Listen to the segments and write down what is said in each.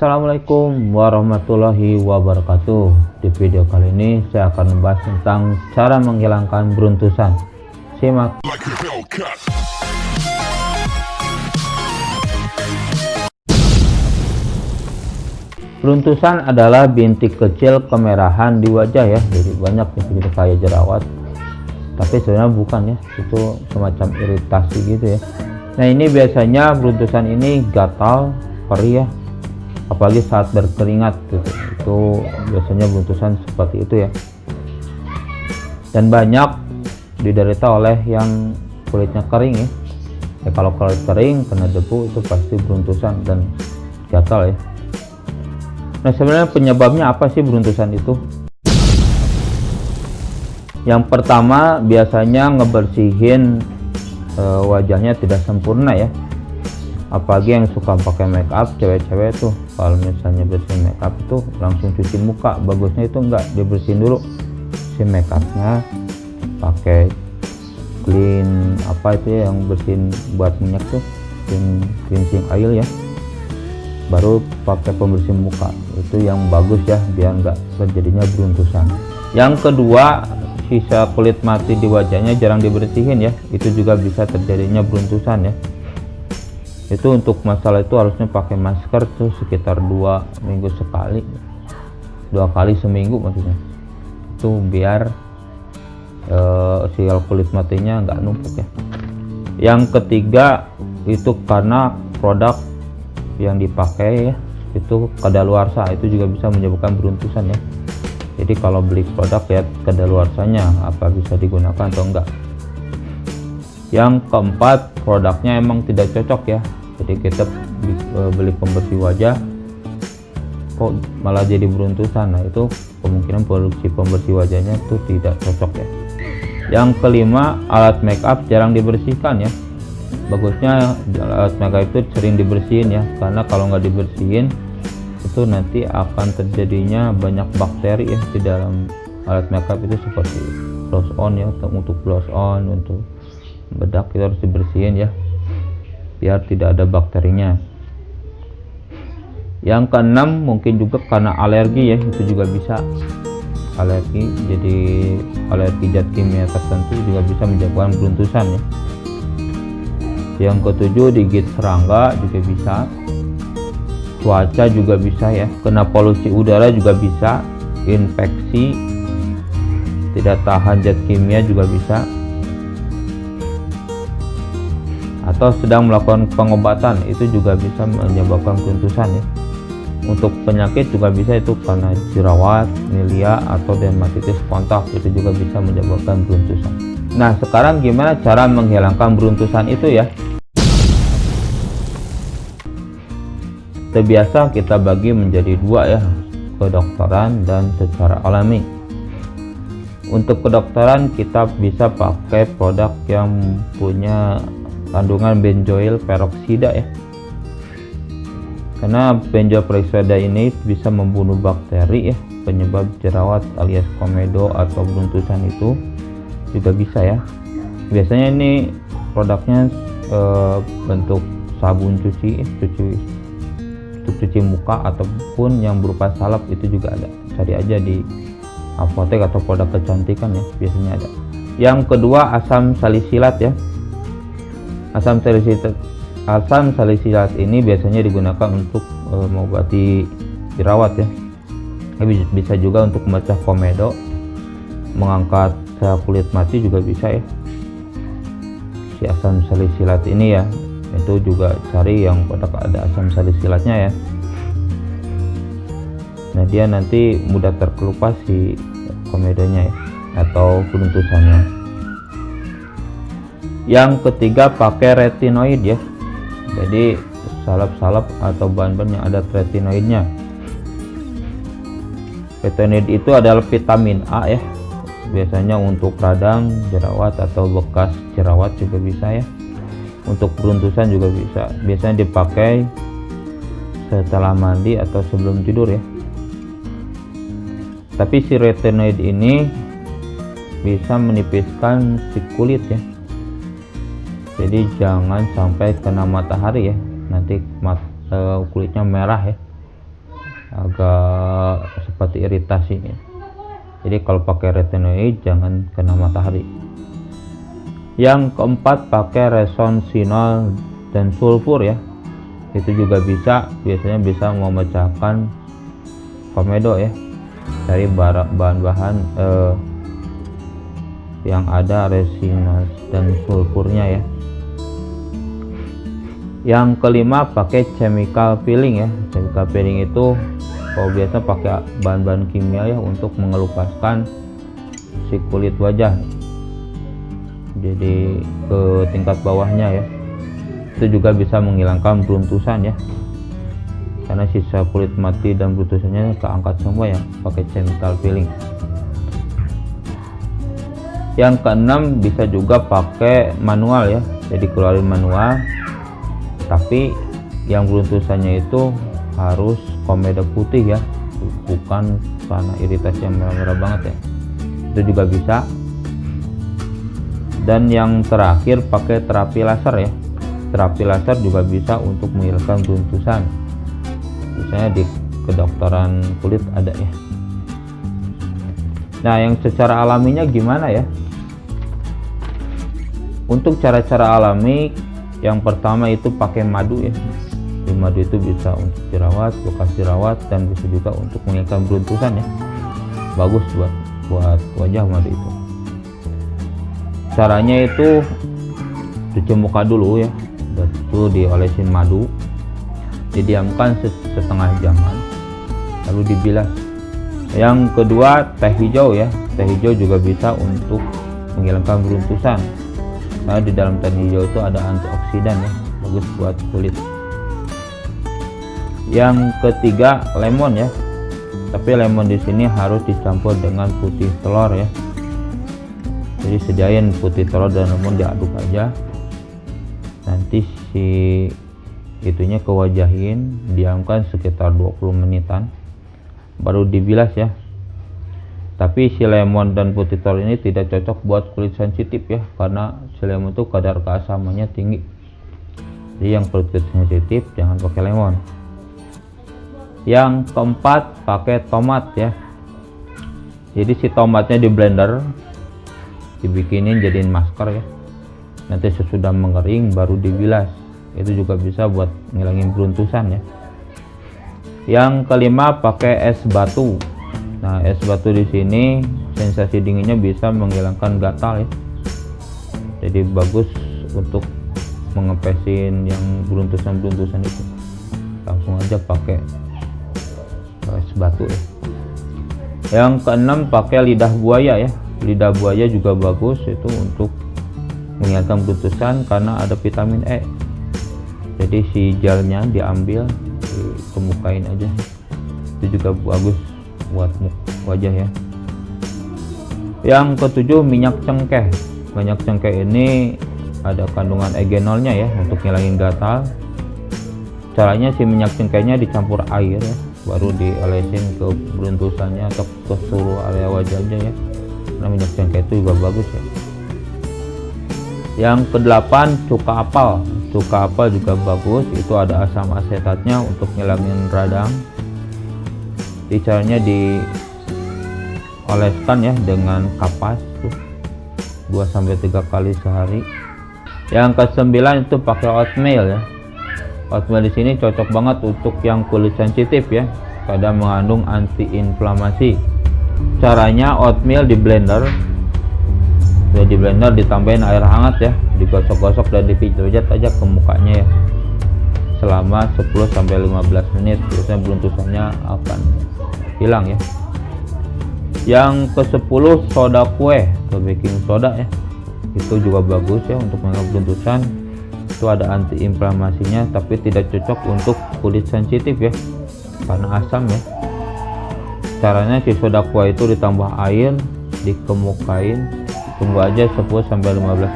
Assalamualaikum warahmatullahi wabarakatuh. Di video kali ini saya akan membahas tentang cara menghilangkan beruntusan. Simak. Beruntusan adalah bintik kecil kemerahan di wajah ya, jadi banyak yang kayak jerawat, tapi sebenarnya bukan ya, itu semacam iritasi gitu ya. Nah, ini biasanya beruntusan ini gatal, perih ya, apalagi saat berkeringat gitu. Itu biasanya beruntusan seperti itu ya, dan banyak diderita oleh yang kulitnya kering ya. Kalau kulit kering kena debu itu pasti beruntusan dan gatal ya. Nah, sebenarnya penyebabnya apa sih beruntusan itu? Yang pertama, biasanya ngebersihin wajahnya tidak sempurna ya. Apalagi yang suka pakai make up, cewek-cewek tuh kalau misalnya bersihin make up itu langsung cuci muka. Bagusnya itu enggak, dibersihin dulu si make upnya pakai clean apa itu ya, yang bersihin buat minyak tuh, cleansing oil ya, baru pakai pembersih muka. Itu yang bagus ya, biar enggak terjadinya beruntusan. Yang kedua, sisa kulit mati di wajahnya jarang dibersihin ya, itu juga bisa terjadinya beruntusan ya. Itu untuk masalah itu harusnya pakai masker tuh sekitar 2 minggu sekali, 2 kali seminggu maksudnya, itu biar sel kulit matinya nggak numpuk ya. Yang ketiga, itu karena produk yang dipakai ya, itu kadaluarsa, itu juga bisa menyebabkan beruntusan ya. Jadi kalau beli produk ya kadaluarsanya apa bisa digunakan atau enggak. Yang keempat, produknya emang tidak cocok ya. Jadi kita beli pembersih wajah kok malah jadi beruntusan. Nah, itu kemungkinan produksi pembersih wajahnya itu tidak cocok ya. Yang kelima, alat make up jarang dibersihkan ya. Bagusnya alat make up itu sering dibersihin ya, karena kalau nggak dibersihin itu nanti akan terjadinya banyak bakteri ya di dalam alat make up itu, seperti gloss on ya. Untuk gloss on, untuk bedak kita harus dibersihin ya, biar tidak ada bakterinya. Yang keenam, mungkin juga karena alergi ya, itu juga bisa alergi, jadi alergi zat kimia tertentu juga bisa menyebabkan beruntusan ya. Yang ketujuh, digigit serangga juga bisa, cuaca juga bisa ya, kena polusi udara juga bisa, infeksi, tidak tahan zat kimia juga bisa, atau sedang melakukan pengobatan, itu juga bisa menyebabkan beruntusan ya. Untuk penyakit juga bisa, itu karena jerawat, milia, atau dermatitis kontak, itu juga bisa menyebabkan beruntusan. Nah, sekarang gimana cara menghilangkan beruntusan itu ya? Terbiasa kita bagi menjadi dua ya, kedokteran dan secara alami. Untuk kedokteran kita bisa pakai produk yang punya kandungan benzoil peroksida ya, karena benzoil peroksida ini bisa membunuh bakteri ya, penyebab jerawat alias komedo atau beruntusan itu juga bisa ya. Biasanya ini produknya bentuk sabun cuci muka ataupun yang berupa salep, itu juga ada. Cari aja di apotek atau produk kecantikan ya, biasanya ada. Yang kedua, asam salisilat ya. Asam salisilat ini biasanya digunakan untuk mengobati jerawat ya. Bisa juga untuk memecah komedo, mengangkat sel kulit mati juga bisa ya. Si asam salisilat ini ya, itu juga cari yang produk ada asam salisilatnya ya. Nah, dia nanti mudah terkelupas si komedonya ya, atau beruntusannya. Yang ketiga, pakai retinoid ya. Jadi salep-salep atau bahan-bahan yang ada retinoidnya. Retinoid itu adalah vitamin A ya. Biasanya untuk radang jerawat atau bekas jerawat juga bisa ya. Untuk beruntusan juga bisa. Biasanya dipakai setelah mandi atau sebelum tidur ya. Tapi si retinoid ini bisa menipiskan si kulit ya. Jadi jangan sampai kena matahari ya, nanti kulitnya merah ya. agak seperti iritasi ya. Jadi kalau pakai retinoid jangan kena matahari. Yang keempat pakai resonsinol dan sulfur ya, itu juga biasanya bisa memecahkan komedo ya dari bahan-bahan yang ada resinos dan sulfurnya ya. Yang kelima pakai chemical peeling ya. Chemical peeling itu kalau biasa pakai bahan-bahan kimia ya untuk mengelupaskan si kulit wajah jadi ke tingkat bawahnya ya. Itu juga bisa menghilangkan beruntusan ya, karena sisa kulit mati dan beruntusannya keangkat semua ya pakai chemical peeling. Yang keenam bisa juga pakai manual ya, jadi keluarin manual, tapi yang beruntusannya itu harus komedo putih ya, bukan karena iritasi yang merah-merah banget ya. Itu juga bisa. Dan yang terakhir pakai terapi laser ya. Terapi laser juga bisa untuk menghilangkan beruntusan. Misalnya di kedokteran kulit ada ya. Nah, yang secara alaminya gimana ya? Untuk cara-cara alami, yang pertama itu pakai madu ya. Di madu itu bisa untuk jerawat, bekas jerawat, dan bisa juga untuk menghilangkan beruntusan ya. Bagus buat wajah madu itu. Caranya itu cuci muka dulu ya, itu diolesin madu, didiamkan setengah jaman, lalu dibilas. Yang kedua teh hijau ya, teh hijau juga bisa untuk menghilangkan beruntusan, karena di dalam teh hijau itu ada antioksidan ya, bagus buat kulit. Yang ketiga lemon ya, tapi lemon di sini harus dicampur dengan putih telur ya. Jadi sediain putih telur dan lemon diaduk aja, nanti si itunya kewajahin, diamkan sekitar 20 menitan baru dibilas ya. Tapi si lemon dan putih telur ini tidak cocok buat kulit sensitif ya, karena si lemon itu kadar keasamannya tinggi. Jadi yang kulit sensitif jangan pakai lemon. Yang keempat pakai tomat ya. Jadi si tomatnya di blender, dibikinin jadiin masker ya, nanti sesudah mengering baru dibilas. Itu juga bisa buat ngilangin beruntusan ya. Yang kelima pakai es batu. Nah, es batu di sini sensasi dinginnya bisa menghilangkan gatal ya, jadi bagus untuk mengempesin yang beruntusan itu. Langsung aja pakai es batu ya. Yang keenam pakai lidah buaya ya. Lidah buaya juga bagus itu untuk menghilangkan beruntusan karena ada vitamin E. Jadi si gelnya diambil, dikemukain aja. Itu juga bagus buat wajah ya. Yang ketujuh minyak cengkeh. Minyak cengkeh ini ada kandungan eugenolnya ya untuk ngilangin gatal. Caranya si minyak cengkehnya dicampur air ya, baru diolesin ke beruntusannya atau ke seluruh area wajah aja ya. Karena minyak cengkeh itu juga bagus ya. Yang kedelapan cuka apel. Cuka apel juga bagus, itu ada asam asetatnya untuk ngilangin radang. Jadi caranya dioleskan ya dengan kapas 2-3 kali sehari. Yang kesembilan itu pakai oatmeal ya. Oatmeal di sini cocok banget untuk yang kulit sensitif ya, karena mengandung antiinflamasi. Caranya oatmeal di blender, ditambahin air hangat ya, digosok-gosok dan dipijat aja ke mukanya ya selama 10-15 menit, biasanya beruntusannya akan hilang ya. Yang ke-10 soda kue atau baking soda ya, itu juga bagus ya untuk menghilangkan beruntusan. Itu ada antiinflamasinya, tapi tidak cocok untuk kulit sensitif ya karena asam ya. Caranya si soda kue itu ditambah air, dikemukain, tunggu aja 10-15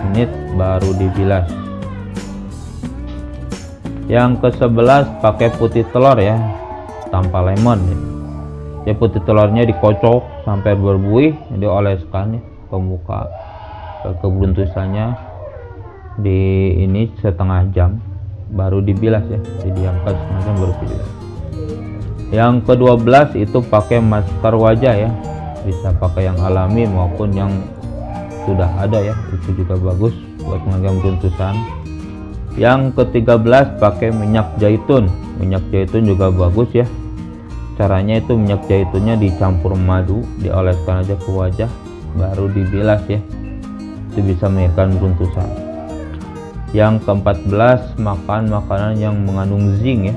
menit baru dibilas. Yang ke-11 pakai putih telur ya, tanpa lemon ya. Ya putih telurnya dikocok sampai berbuih, dioleskan ya ke muka, ke beruntusannya di ini setengah jam baru dibilas ya, didiamkan setengah jam baru dibilas. Yang ke-12 itu pakai masker wajah ya, bisa pakai yang alami maupun yang sudah ada ya, itu juga bagus buat menangani beruntusan. Yang ke-13 pakai minyak zaitun juga bagus ya. Caranya itu minyak zaitunnya dicampur madu, dioleskan aja ke wajah baru dibilas ya, itu bisa menghilangkan beruntusan. Yang ke-14 makan makanan yang mengandung zinc ya,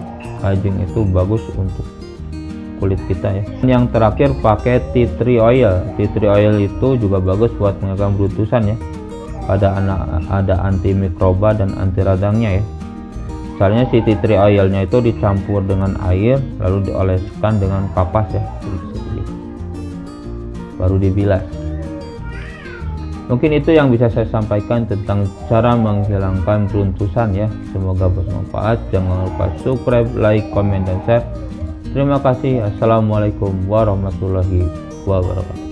zinc itu bagus untuk kulit kita ya. Yang terakhir pakai tea tree oil. Tea tree oil itu juga bagus buat menghilangkan beruntusan ya, ada antimikroba dan anti radangnya ya. Misalnya si tea tree oilnya itu dicampur dengan air lalu dioleskan dengan kapas ya, baru dibilas. Mungkin itu yang bisa saya sampaikan tentang cara menghilangkan beruntusan ya. Semoga bermanfaat. Jangan lupa subscribe, like, komen, dan share. Terima kasih. Assalamualaikum warahmatullahi wabarakatuh.